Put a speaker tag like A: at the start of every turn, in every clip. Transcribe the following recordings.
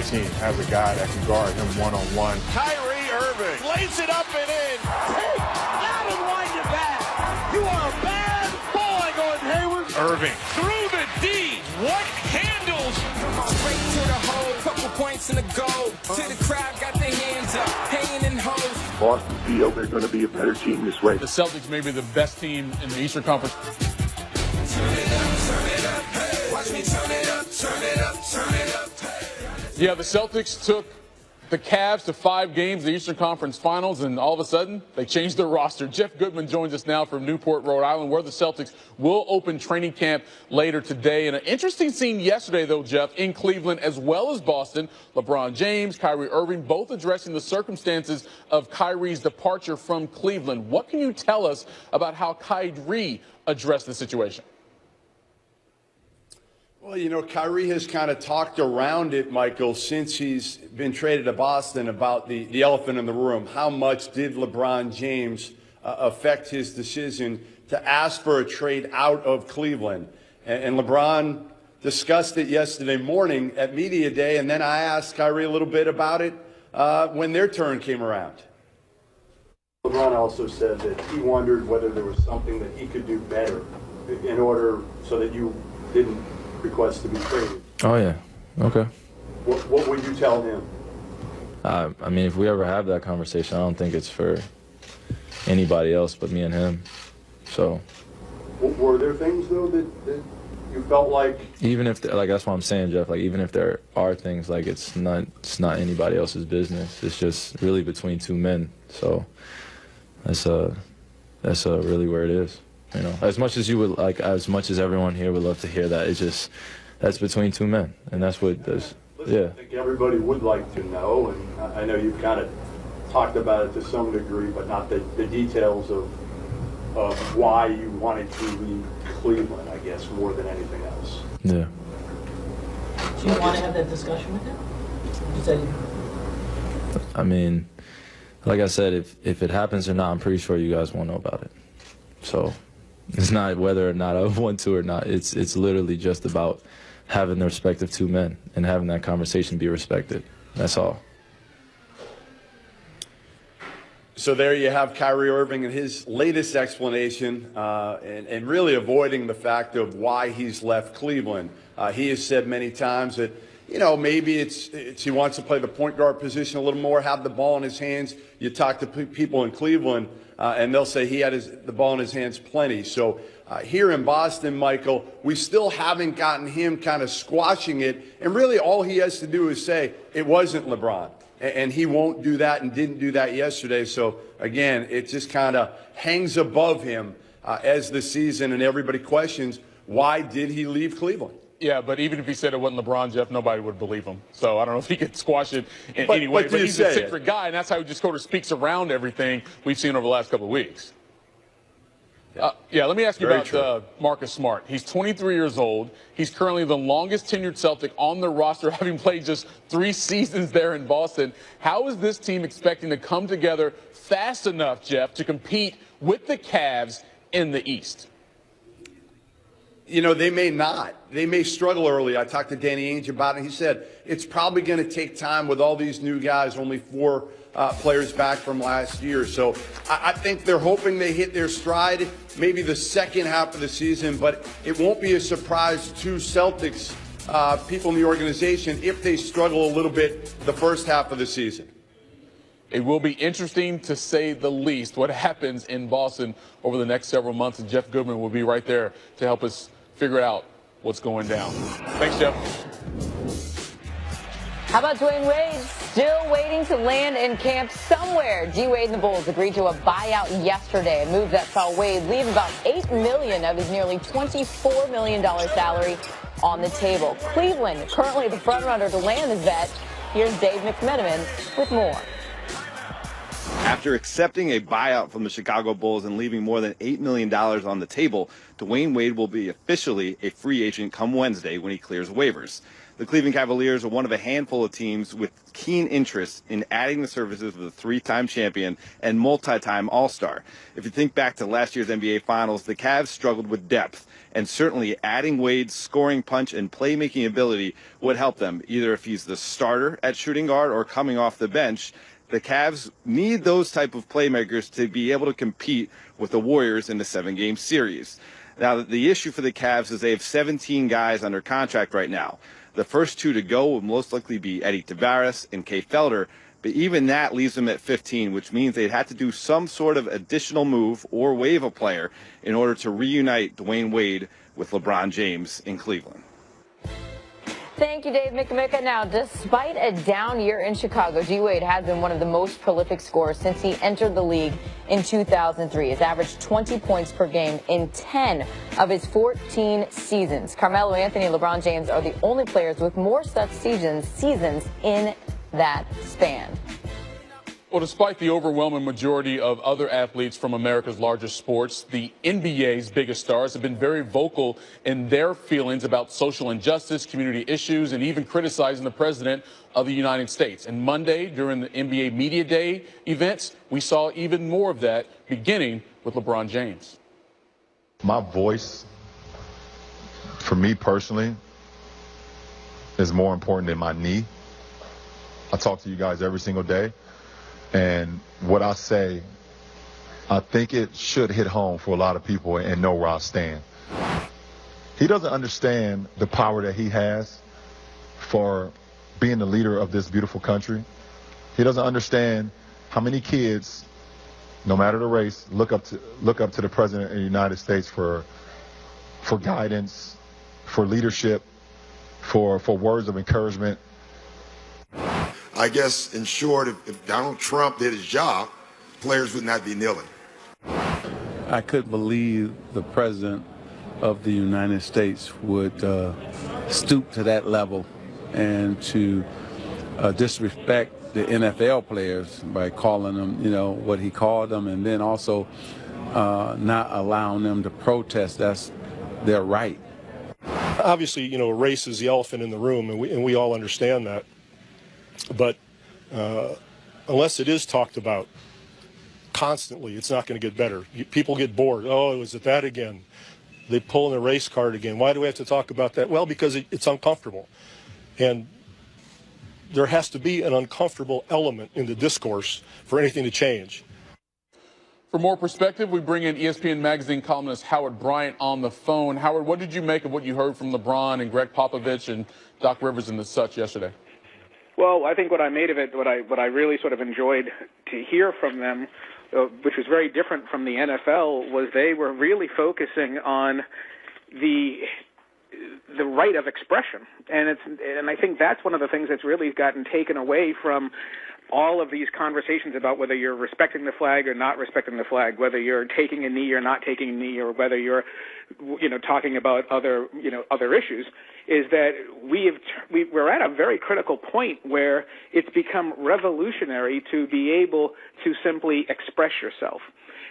A: team has a guy that can guard him one-on-one.
B: Kyrie Irving lays it up and in.
C: Take out and wind it back. You are a bad boy, Gordon Hayward.
B: Irving through the D. What handles?
D: Straight to the hole, couple points in the goal. To the crowd, got their hands up, hanging in hose.
E: Boston feel they're going to be a better team this way.
F: The Celtics may be the best team in the Eastern Conference.
D: Turn it up, hey. Watch me turn it up, turn it up, turn it up, hey.
F: Yeah, the Celtics took the Cavs to 5 games in the Eastern Conference Finals, and all of a sudden, they changed their roster. Jeff Goodman joins us now from Newport, Rhode Island, where the Celtics will open training camp later today. And an interesting scene yesterday, though, Jeff, in Cleveland as well as Boston. LeBron James, Kyrie Irving, both addressing the circumstances of Kyrie's departure from Cleveland. What can you tell us about how Kyrie addressed the situation?
G: Well, you know, Kyrie has kind of talked around it, Michael, since he's been traded to Boston about the elephant in the room. How much did LeBron James affect his decision to ask for a trade out of Cleveland? And LeBron discussed it yesterday morning at Media Day, and then I asked Kyrie a little bit about it when their turn came around.
E: LeBron also said that he wondered whether there was something that he could do better in order so that you didn't request to be traded.
H: Oh, yeah. Okay.
E: What would you tell him?
H: I mean, if we ever have that conversation, I don't think it's for anybody else but me and him. So.
E: Were there things, though, that you felt like?
H: Even if, like, that's what I'm saying, Jeff. Like, even if there are things, like, it's not anybody else's business. It's just really between two men. So that's really where it is. You know, as much as you would like, as much as everyone here would love to hear that, it's just that's between two men, and that's what does. Yeah.
E: I think everybody would like to know, and I know you've kind of talked about it to some degree, but not the details of why you wanted to leave Cleveland, I guess, more than anything else.
H: Yeah.
I: Do you want to have that discussion with him? You said.
H: I mean, like I said, if it happens or not, I'm pretty sure you guys won't know about it. So. It's not whether or not I want to or not. It's literally just about having the respect of two men and having that conversation be respected. That's all.
G: So there you have Kyrie Irving and his latest explanation and really avoiding the fact of why he's left Cleveland. He has said many times that, you know, maybe it's he wants to play the point guard position a little more, have the ball in his hands. You talk to people in Cleveland, and they'll say he had the ball in his hands plenty. So here in Boston, Michael, we still haven't gotten him kind of squashing it. And really all he has to do is say it wasn't LeBron. And he won't do that and didn't do that yesterday. So, again, it just kind of hangs above him as the season, and everybody questions, why did he leave Cleveland?
F: Yeah, but even if he said it wasn't LeBron, Jeff, nobody would believe him. So I don't know if he could squash it in any way. But he's a secret guy, and that's how he just sort of speaks around everything we've seen over the last couple of weeks. Yeah, let me ask you about Marcus Smart. He's 23 years old. He's currently the longest tenured Celtic on the roster, having played just 3 seasons there in Boston. How is this team expecting to come together fast enough, Jeff, to compete with the Cavs in the East?
G: You know, they may not. They may struggle early. I talked to Danny Ainge about it. He said it's probably going to take time with all these new guys, only 4 players back from last year. So I think they're hoping they hit their stride maybe the second half of the season, but it won't be a surprise to Celtics people in the organization if they struggle a little bit the first half of the season.
F: It will be interesting, to say the least, what happens in Boston over the next several months, and Jeff Goodman will be right there to help us figure out what's going down. Thanks, Jeff.
J: How about Dwayne Wade? Still waiting to land in camp somewhere. D-Wade and the Bulls agreed to a buyout yesterday, a move that saw Wade leave about $8 million of his nearly $24 million salary on the table. Cleveland, currently the frontrunner to land the vet. Here's Dave McMenamin with more.
K: After accepting a buyout from the Chicago Bulls and leaving more than $8 million on the table, Dwayne Wade will be officially a free agent come Wednesday when he clears waivers. The Cleveland Cavaliers are one of a handful of teams with keen interest in adding the services of the 3-time champion and multi-time All-Star. If you think back to last year's NBA Finals, the Cavs struggled with depth, and certainly adding Wade's scoring punch and playmaking ability would help them, either if he's the starter at shooting guard or coming off the bench. The Cavs need those type of playmakers to be able to compete with the Warriors in the 7-game series. Now, the issue for the Cavs is they have 17 guys under contract right now. The first 2 to go will most likely be Eddie Tavares and Kay Felder, but even that leaves them at 15, which means they'd have to do some sort of additional move or waive a player in order to reunite Dwayne Wade with LeBron James in Cleveland.
J: Thank you, Dave Mikamika. Now, despite a down year in Chicago, D. Wade has been one of the most prolific scorers since he entered the league in 2003. He's averaged 20 points per game in 10 of his 14 seasons. Carmelo Anthony and LeBron James are the only players with more such seasons in that span.
F: Well, despite the overwhelming majority of other athletes from America's largest sports, the NBA's biggest stars have been very vocal in their feelings about social injustice, community issues, and even criticizing the president of the United States. And Monday, during the NBA Media Day events, we saw even more of that, beginning with LeBron James.
A: My voice, for me personally, is more important than my knee. I talk to you guys every single day. And what I say, I think it should hit home for a lot of people and know where I stand. He doesn't understand the power that he has for being the leader of this beautiful country. He doesn't understand how many kids, no matter the race, look up to the president of the United States for guidance, for leadership, for words of encouragement.
L: I guess, in short, if Donald Trump did his job, players would not be kneeling.
M: I couldn't believe the president of the United States would stoop to that level and to disrespect the NFL players by calling them, what he called them, and then also not allowing them to protest. That's their right.
N: Obviously, race is the elephant in the room, and we all understand that. But unless it is talked about constantly, it's not going to get better. People get bored. Oh, is it that again? They pull in the race card again. Why do we have to talk about that? Well, because it's uncomfortable. And there has to be an uncomfortable element in the discourse for anything to change.
F: For more perspective, we bring in ESPN Magazine columnist Howard Bryant on the phone. Howard, what did you make of what you heard from LeBron and Greg Popovich and Doc Rivers and such yesterday?
O: Well, I think what I made of it, what I really sort of enjoyed to hear from them, which was very different from the NFL, was they were really focusing on the right of expression, and I think that's one of the things that's really gotten taken away from all of these conversations about whether you're respecting the flag or not respecting the flag, whether you're taking a knee or not taking a knee, or whether you're, talking about other issues, is that we're at a very critical point where it's become revolutionary to be able to simply express yourself.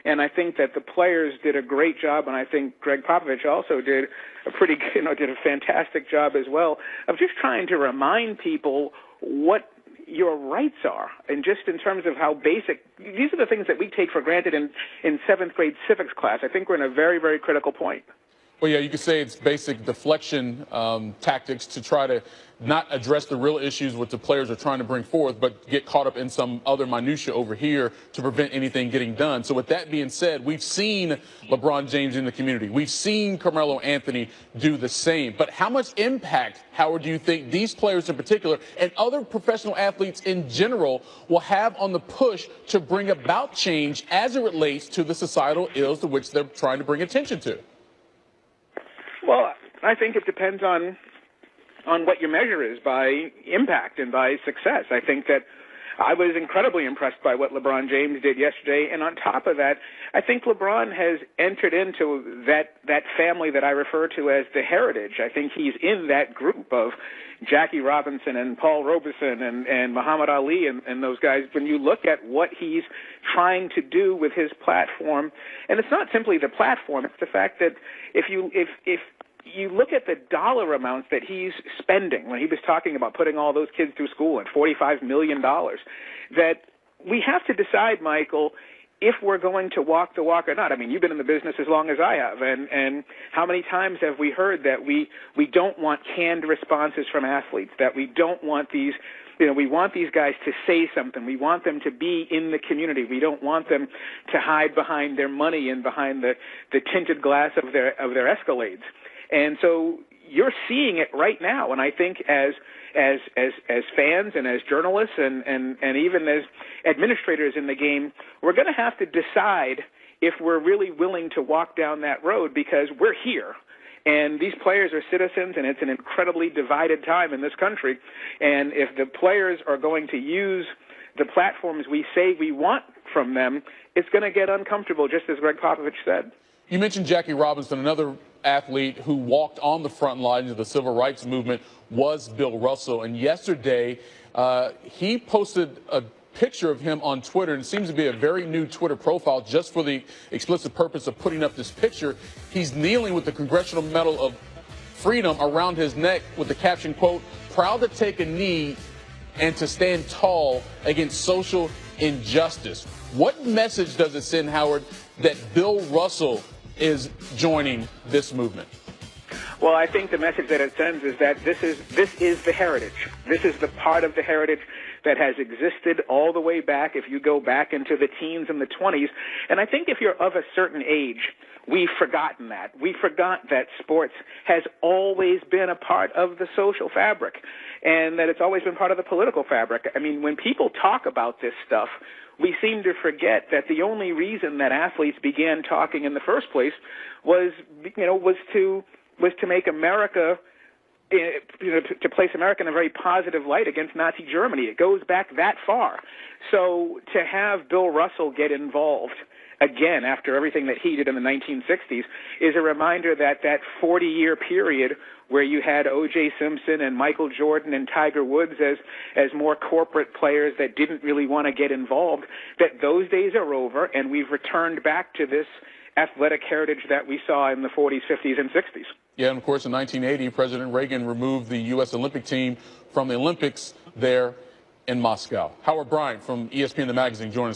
O: And I think that the players did a great job, and I think Greg Popovich also did did a fantastic job as well of just trying to remind people what your rights are, and just in terms of how basic, these are the things that we take for granted in 7th grade civics class. I think we're in a very, very critical point.
F: Well, yeah, you could say it's basic deflection tactics to try to not address the real issues what the players are trying to bring forth, but get caught up in some other minutia over here to prevent anything getting done. So with that being said, we've seen LeBron James in the community. We've seen Carmelo Anthony do the same. But how much impact, Howard, do you think these players in particular and other professional athletes in general will have on the push to bring about change as it relates to the societal ills to which they're trying to bring attention to?
O: Well, I think it depends on what your measure is by impact and by success. I think that I was incredibly impressed by what LeBron James did yesterday, and on top of that, I think LeBron has entered into that family that I refer to as the heritage. I think he's in that group of Jackie Robinson and Paul Robeson and Muhammad Ali and those guys. When you look at what he's trying to do with his platform, and it's not simply the platform, it's the fact that if you look at the dollar amounts that he's spending, when he was talking about putting all those kids through school at $45 million, that we have to decide, Michael, if we're going to walk the walk or not. I mean, you've been in the business as long as I have, and how many times have we heard that we don't want canned responses from athletes, that we don't want these, we want these guys to say something. We want them to be in the community. We don't want them to hide behind their money and behind the tinted glass of their Escalades. And so you're seeing it right now, and I think as fans and as journalists and even as administrators in the game, we're going to have to decide if we're really willing to walk down that road, because we're here. And these players are citizens, and it's an incredibly divided time in this country. And if the players are going to use the platforms we say we want from them, it's going to get uncomfortable, just as Greg Popovich said.
F: You mentioned Jackie Robinson. Another athlete who walked on the front lines of the civil rights movement was Bill Russell. And yesterday, he posted a picture of him on Twitter, and it seems to be a very new Twitter profile just for the explicit purpose of putting up this picture. He's kneeling with the Congressional Medal of Freedom around his neck with the caption, quote, "Proud to take a knee and to stand tall against social injustice." What message does it send, Howard, that Bill Russell is joining this movement?
O: Well, I think the message that it sends is that this is the heritage. This is the part of the heritage that has existed all the way back, if you go back into the teens and the 20s. And I think if you're of a certain age, we've forgotten that. We forgot that sports has always been a part of the social fabric, and that it's always been part of the political fabric. I mean, when people talk about this stuff, we seem to forget that the only reason that athletes began talking in the first place was to make America, to place America in a very positive light against Nazi Germany. It goes back that far. So to have Bill Russell get involved again after everything that he did in the 1960s is a reminder that that 40-year period where you had O.J. Simpson and Michael Jordan and Tiger Woods as more corporate players that didn't really want to get involved, that those days are over, and we've returned back to this athletic heritage that we saw in the 40s, 50s, and 60s.
F: Yeah, and of course, in 1980, President Reagan removed the U.S. Olympic team from the Olympics there in Moscow. Howard Bryant from ESPN The Magazine joining us.